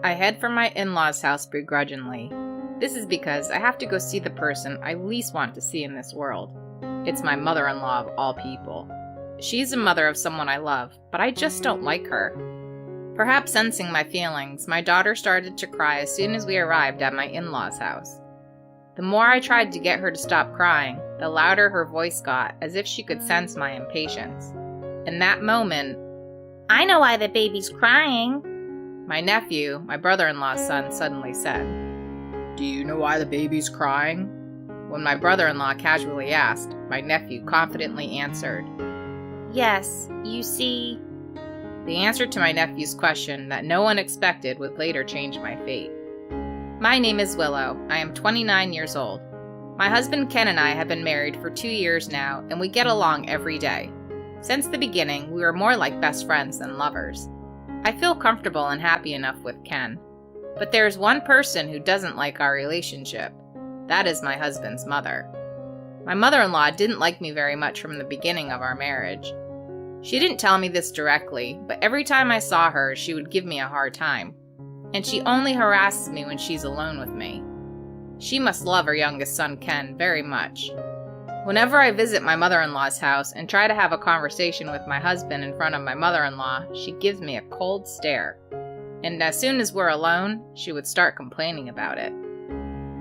I head for my in-laws' house begrudgingly. This is because I have to go see the person I least want to see in this world. It's my mother-in-law of all people. She's the mother of someone I love, but I just don't like her. Perhaps sensing my feelings, my daughter started to cry as soon as we arrived at my in-laws' house. The more I tried to get her to stop crying, the louder her voice got, as if she could sense my impatience. In that moment, "I know why the baby's crying," my nephew, my brother-in-law's son, suddenly said. "Do you know why the baby's crying?" When my brother-in-law casually asked, my nephew confidently answered. "Yes, you see..." The answer to my nephew's question that no one expected would later change my fate. My name is Willow. I am 29 years old. My husband Ken and I have been married for 2 years now, and we get along every day. Since the beginning, we were more like best friends than lovers. I feel comfortable and happy enough with Ken. But there is one person who doesn't like our relationship. That is my husband's mother. My mother-in-law didn't like me very much from the beginning of our marriage. She didn't tell me this directly, but every time I saw her, she would give me a hard time. And she only harasses me when she's alone with me. She must love her youngest son, Ken, very much. Whenever I visit my mother-in-law's house and try to have a conversation with my husband in front of my mother-in-law, she gives me a cold stare. And as soon as we're alone, she would start complaining about it.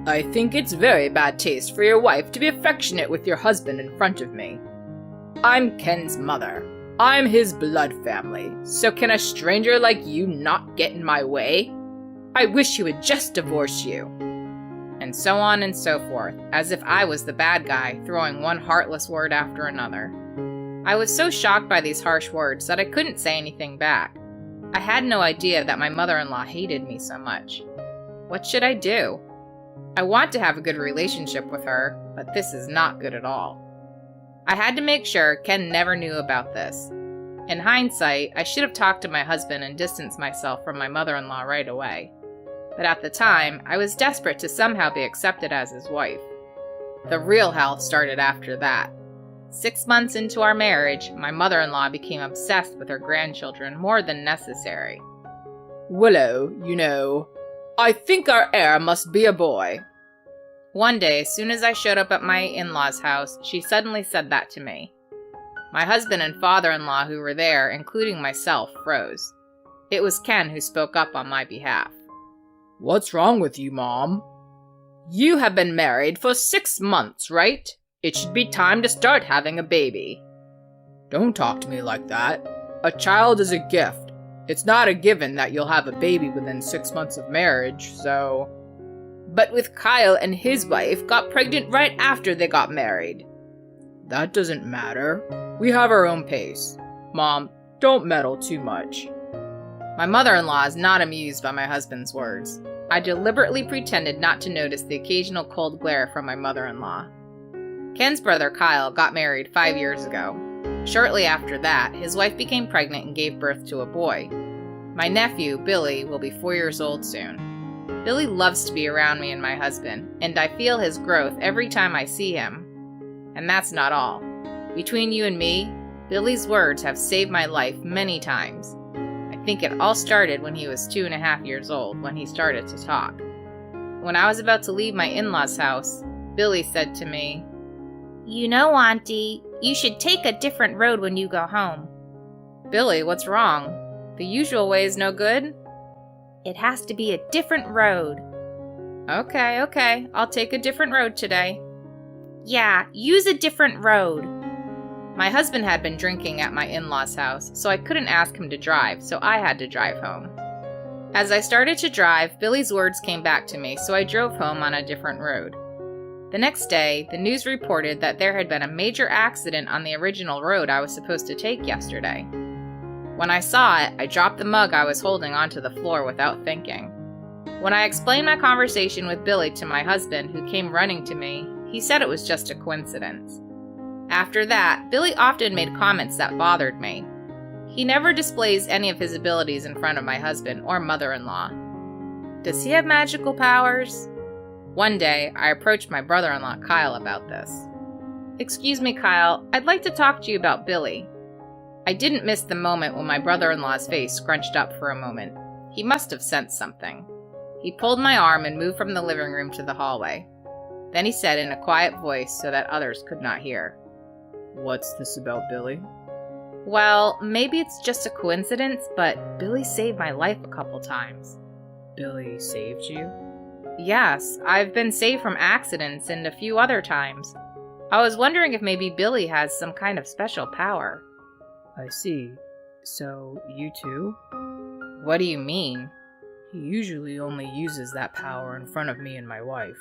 "I think it's very bad taste for your wife to be affectionate with your husband in front of me. I'm Ken's mother. I'm his blood family, so can a stranger like you not get in my way? I wish he would just divorce you." And so on and so forth, as if I was the bad guy, throwing one heartless word after another. I was so shocked by these harsh words that I couldn't say anything back. I had no idea that my mother-in-law hated me so much. What should I do? I want to have a good relationship with her, but this is not good at all. I had to make sure Ken never knew about this. In hindsight, I should have talked to my husband and distanced myself from my mother-in-law right away. But at the time, I was desperate to somehow be accepted as his wife. The real hell started after that. 6 months into our marriage, my mother-in-law became obsessed with her grandchildren more than necessary. "Willow, I think our heir must be a boy." One day, as soon as I showed up at my in-laws' house, she suddenly said that to me. My husband and father-in-law who were there, including myself, froze. It was Ken who spoke up on my behalf. "What's wrong with you, Mom? You have been married for 6 months, right? It should be time to start having a baby." "Don't talk to me like that. A child is a gift. It's not a given that you'll have a baby within 6 months of marriage, so..." "But with Kyle and his wife got pregnant right after they got married." "That doesn't matter. We have our own pace. Mom, don't meddle too much." My mother-in-law is not amused by my husband's words. I deliberately pretended not to notice the occasional cold glare from my mother-in-law. Ken's brother Kyle got married 5 years ago. Shortly after that, his wife became pregnant and gave birth to a boy. My nephew, Billy, will be 4 years old soon. Billy loves to be around me and my husband, and I feel his growth every time I see him. And that's not all. Between you and me, Billy's words have saved my life many times. I think it all started when he was 2.5 years old, when he started to talk. When I was about to leave my in-laws' house, Billy said to me, "You know, Auntie, you should take a different road when you go home." "Billy, what's wrong? The usual way is no good?" "It has to be a different road." Okay, I'll take a different road today." "Yeah, use a different road." My husband had been drinking at my in-laws' house, so I couldn't ask him to drive, so I had to drive home. As I started to drive, Billy's words came back to me, so I drove home on a different road. The next day, the news reported that there had been a major accident on the original road I was supposed to take yesterday. When I saw it, I dropped the mug I was holding onto the floor without thinking. When I explained my conversation with Billy to my husband, who came running to me, he said it was just a coincidence. After that, Billy often made comments that bothered me. He never displays any of his abilities in front of my husband or mother-in-law. Does he have magical powers? One day, I approached my brother-in-law Kyle about this. "Excuse me, Kyle, I'd like to talk to you about Billy." I didn't miss the moment when my brother-in-law's face scrunched up for a moment. He must have sensed something. He pulled my arm and moved from the living room to the hallway. Then he said in a quiet voice so that others could not hear, "What's this about Billy?" "Well, maybe it's just a coincidence, but Billy saved my life a couple times." "Billy saved you?" "Yes, I've been saved from accidents and a few other times. I was wondering if maybe Billy has some kind of special power." "I see. So, you too?" "What do you mean?" "He usually only uses that power in front of me and my wife,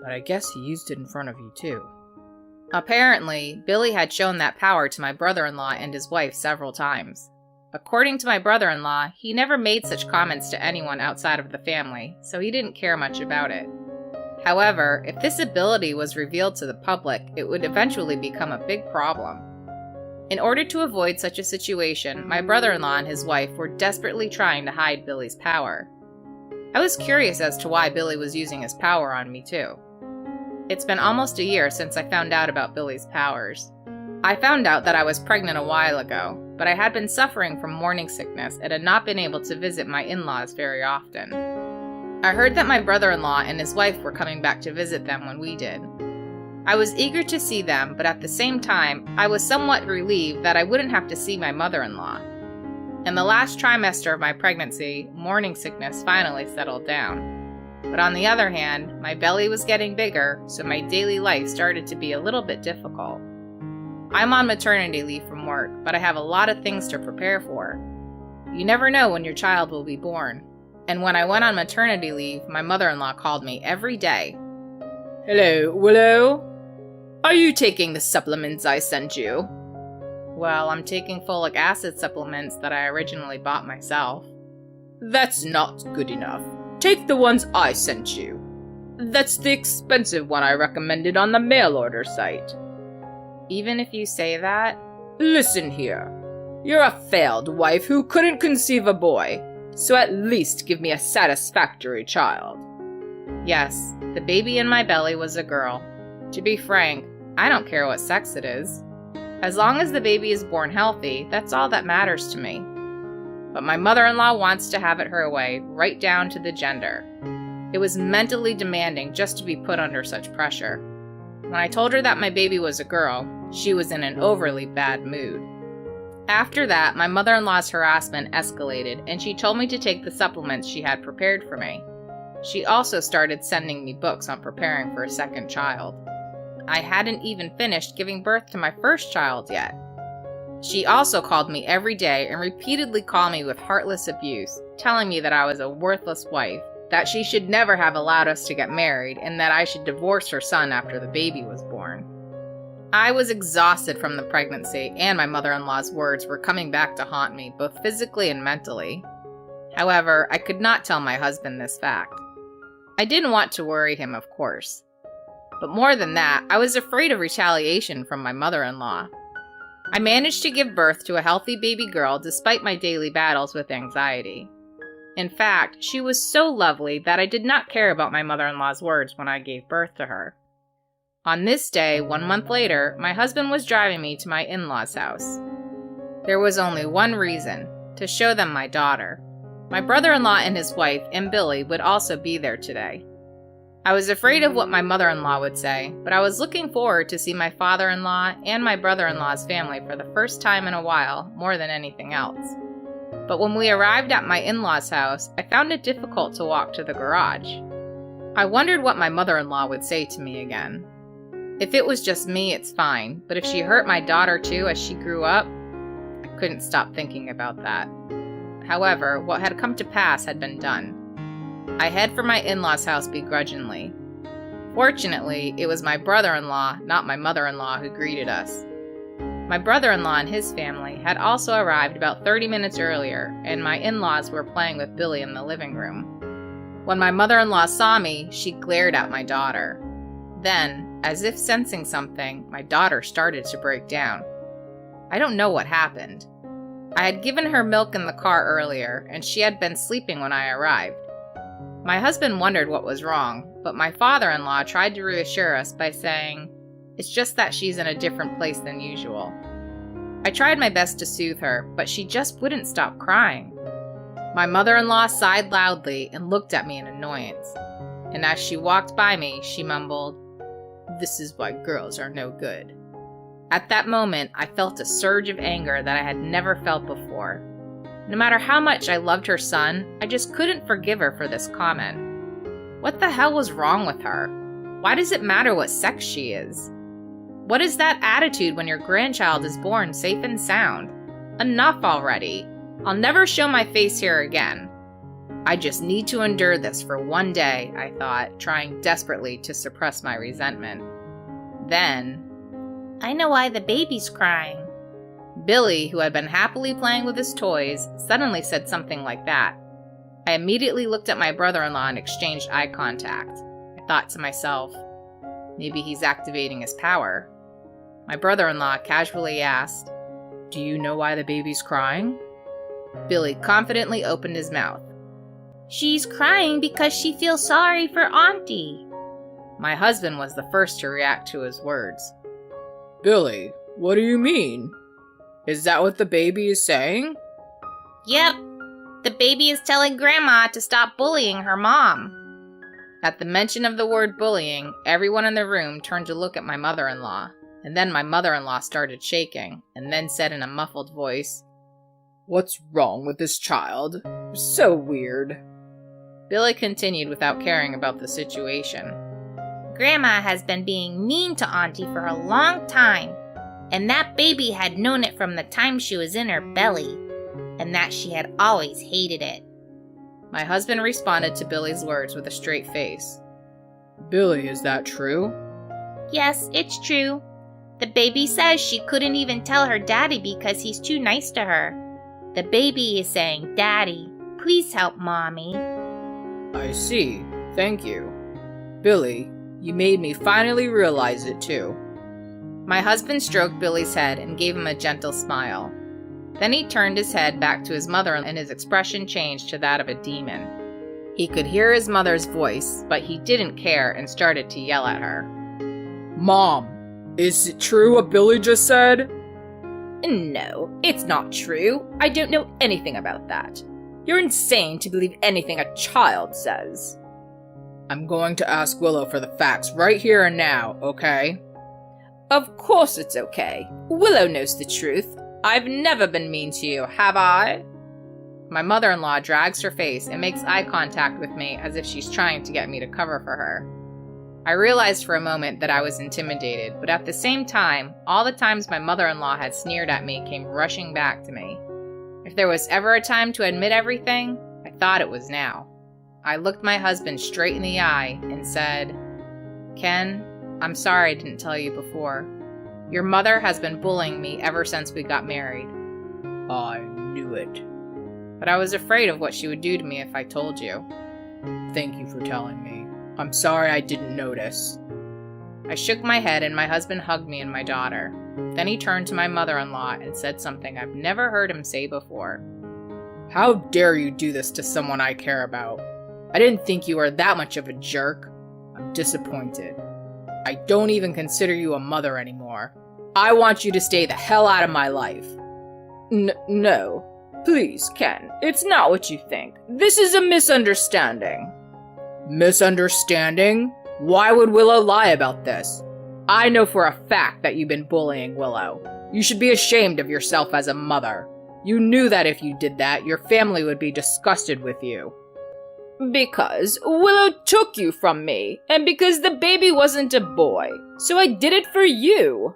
but I guess he used it in front of you too." Apparently, Billy had shown that power to my brother-in-law and his wife several times. According to my brother-in-law, he never made such comments to anyone outside of the family, so he didn't care much about it. However, if this ability was revealed to the public, it would eventually become a big problem. In order to avoid such a situation, my brother-in-law and his wife were desperately trying to hide Billy's power. I was curious as to why Billy was using his power on me too. It's been almost a year since I found out about Billy's powers. I found out that I was pregnant a while ago, but I had been suffering from morning sickness and had not been able to visit my in-laws very often. I heard that my brother-in-law and his wife were coming back to visit them when we did. I was eager to see them, but at the same time, I was somewhat relieved that I wouldn't have to see my mother-in-law. In the last trimester of my pregnancy, morning sickness finally settled down. But on the other hand, my belly was getting bigger, so my daily life started to be a little bit difficult. I'm on maternity leave from work, but I have a lot of things to prepare for. You never know when your child will be born. And when I went on maternity leave, my mother-in-law called me every day. "Hello, Willow? Are you taking the supplements I sent you?" "Well, I'm taking folic acid supplements that I originally bought myself." "That's not good enough. Take the ones I sent you. That's the expensive one I recommended on the mail order site." "Even if you say that?" "Listen here. You're a failed wife who couldn't conceive a boy, so at least give me a satisfactory child." Yes, the baby in my belly was a girl. To be frank, I don't care what sex it is. As long as the baby is born healthy, that's all that matters to me. But my mother-in-law wants to have it her way, right down to the gender. It was mentally demanding just to be put under such pressure. When I told her that my baby was a girl, she was in an overly bad mood. After that, my mother-in-law's harassment escalated, and she told me to take the supplements she had prepared for me. She also started sending me books on preparing for a second child. I hadn't even finished giving birth to my first child yet. She also called me every day and repeatedly called me with heartless abuse, telling me that I was a worthless wife, that she should never have allowed us to get married, and that I should divorce her son after the baby was born. I was exhausted from the pregnancy, and my mother-in-law's words were coming back to haunt me, both physically and mentally. However, I could not tell my husband this fact. I didn't want to worry him, of course. But more than that, I was afraid of retaliation from my mother-in-law. I managed to give birth to a healthy baby girl despite my daily battles with anxiety. In fact, she was so lovely that I did not care about my mother-in-law's words when I gave birth to her. On this day, 1 month later, my husband was driving me to my in-laws' house. There was only one reason: to show them my daughter. My brother-in-law and his wife and Billy would also be there today. I was afraid of what my mother-in-law would say, but I was looking forward to see my father-in-law and my brother-in-law's family for the first time in a while, more than anything else. But when we arrived at my in-laws' house, I found it difficult to walk to the garage. I wondered what my mother-in-law would say to me again. If it was just me, it's fine, but if she hurt my daughter too as she grew up, I couldn't stop thinking about that. However, what had come to pass had been done. I head for my in-laws' house begrudgingly. Fortunately, it was my brother-in-law, not my mother-in-law, who greeted us. My brother-in-law and his family had also arrived about 30 minutes earlier, and my in-laws were playing with Billy in the living room. When my mother-in-law saw me, she glared at my daughter. Then, as if sensing something, my daughter started to break down. I don't know what happened. I had given her milk in the car earlier, and she had been sleeping when I arrived. My husband wondered what was wrong, but my father-in-law tried to reassure us by saying, "It's just that she's in a different place than usual." I tried my best to soothe her, but she just wouldn't stop crying. My mother-in-law sighed loudly and looked at me in annoyance. And as she walked by me, she mumbled, "This is why girls are no good." At that moment, I felt a surge of anger that I had never felt before. No matter how much I loved her son, I just couldn't forgive her for this comment. What the hell was wrong with her? Why does it matter what sex she is? What is that attitude when your grandchild is born safe and sound? Enough already. I'll never show my face here again. I just need to endure this for one day, I thought, trying desperately to suppress my resentment. Then, I know why the baby's crying. Billy, who had been happily playing with his toys, suddenly said something like that. I immediately looked at my brother-in-law and exchanged eye contact. I thought to myself, maybe he's activating his power. My brother-in-law casually asked, "Do you know why the baby's crying?" Billy confidently opened his mouth. She's crying because she feels sorry for Auntie. My husband was the first to react to his words. Billy, what do you mean? Is that what the baby is saying? Yep. The baby is telling Grandma to stop bullying her mom. At the mention of the word bullying, everyone in the room turned to look at my mother-in-law, and then my mother-in-law started shaking, and then said in a muffled voice, "What's wrong with this child? So weird." Billy continued without caring about the situation. Grandma has been being mean to Auntie for a long time, and that baby had known it from the time she was in her belly, and that she had always hated it. My husband responded to Billy's words with a straight face. Billy, is that true? Yes, it's true. The baby says she couldn't even tell her daddy because he's too nice to her. The baby is saying, "Daddy, please help Mommy." I see. Thank you. Billy, you made me finally realize it too. My husband stroked Billy's head and gave him a gentle smile. Then he turned his head back to his mother and his expression changed to that of a demon. He could hear his mother's voice, but he didn't care and started to yell at her. Mom, is it true what Billy just said? No, it's not true. I don't know anything about that. You're insane to believe anything a child says. I'm going to ask Willow for the facts right here and now, okay? Of course it's okay. Willow knows the truth. I've never been mean to you, have I? My mother-in-law drags her face and makes eye contact with me as if she's trying to get me to cover for her. I realized for a moment that I was intimidated, but at the same time, all the times my mother-in-law had sneered at me came rushing back to me. If there was ever a time to admit everything, I thought it was now. I looked my husband straight in the eye and said, "Ken, I'm sorry I didn't tell you before. Your mother has been bullying me ever since we got married." I knew it. But I was afraid of what she would do to me if I told you. Thank you for telling me. I'm sorry I didn't notice. I shook my head and my husband hugged me and my daughter. Then he turned to my mother-in-law and said something I've never heard him say before. How dare you do this to someone I care about? I didn't think you were that much of a jerk. I'm disappointed. I don't even consider you a mother anymore. I want you to stay the hell out of my life. No. Please, Ken, it's not what you think. This is a misunderstanding. Misunderstanding? Why would Willow lie about this? I know for a fact that you've been bullying Willow. You should be ashamed of yourself as a mother. You knew that if you did that, your family would be disgusted with you. Because Willow took you from me, and because the baby wasn't a boy, so I did it for you.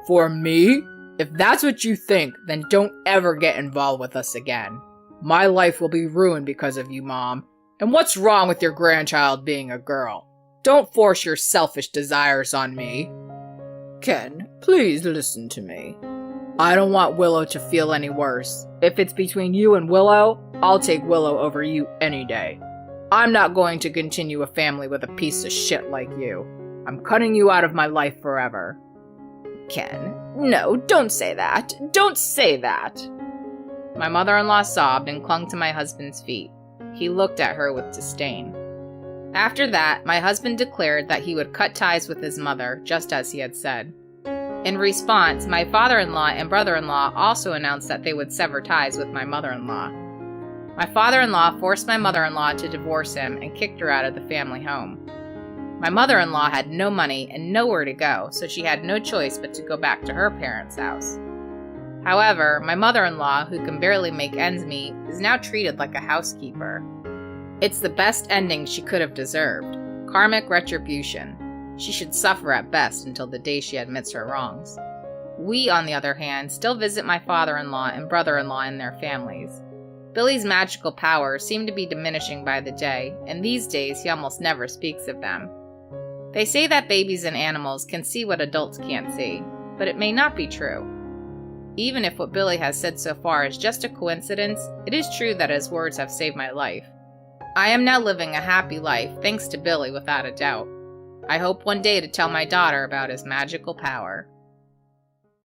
For me? If that's what you think, then don't ever get involved with us again. My life will be ruined because of you, Mom. And what's wrong with your grandchild being a girl? Don't force your selfish desires on me. Ken, please listen to me. I don't want Willow to feel any worse. If it's between you and Willow, I'll take Willow over you any day. I'm not going to continue a family with a piece of shit like you. I'm cutting you out of my life forever. Ken, no, don't say that. Don't say that. My mother-in-law sobbed and clung to my husband's feet. He looked at her with disdain. After that, my husband declared that he would cut ties with his mother, just as he had said. In response, my father-in-law and brother-in-law also announced that they would sever ties with my mother-in-law. My father-in-law forced my mother-in-law to divorce him and kicked her out of the family home. My mother-in-law had no money and nowhere to go, so she had no choice but to go back to her parents' house. However, my mother-in-law, who can barely make ends meet, is now treated like a housekeeper. It's the best ending she could have deserved. Karmic retribution. She should suffer at best until the day she admits her wrongs. We, on the other hand, still visit my father-in-law and brother-in-law and their families. Billy's magical powers seem to be diminishing by the day, and these days he almost never speaks of them. They say that babies and animals can see what adults can't see, but it may not be true. Even if what Billy has said so far is just a coincidence, it is true that his words have saved my life. I am now living a happy life thanks to Billy without a doubt. I hope one day to tell my daughter about his magical power.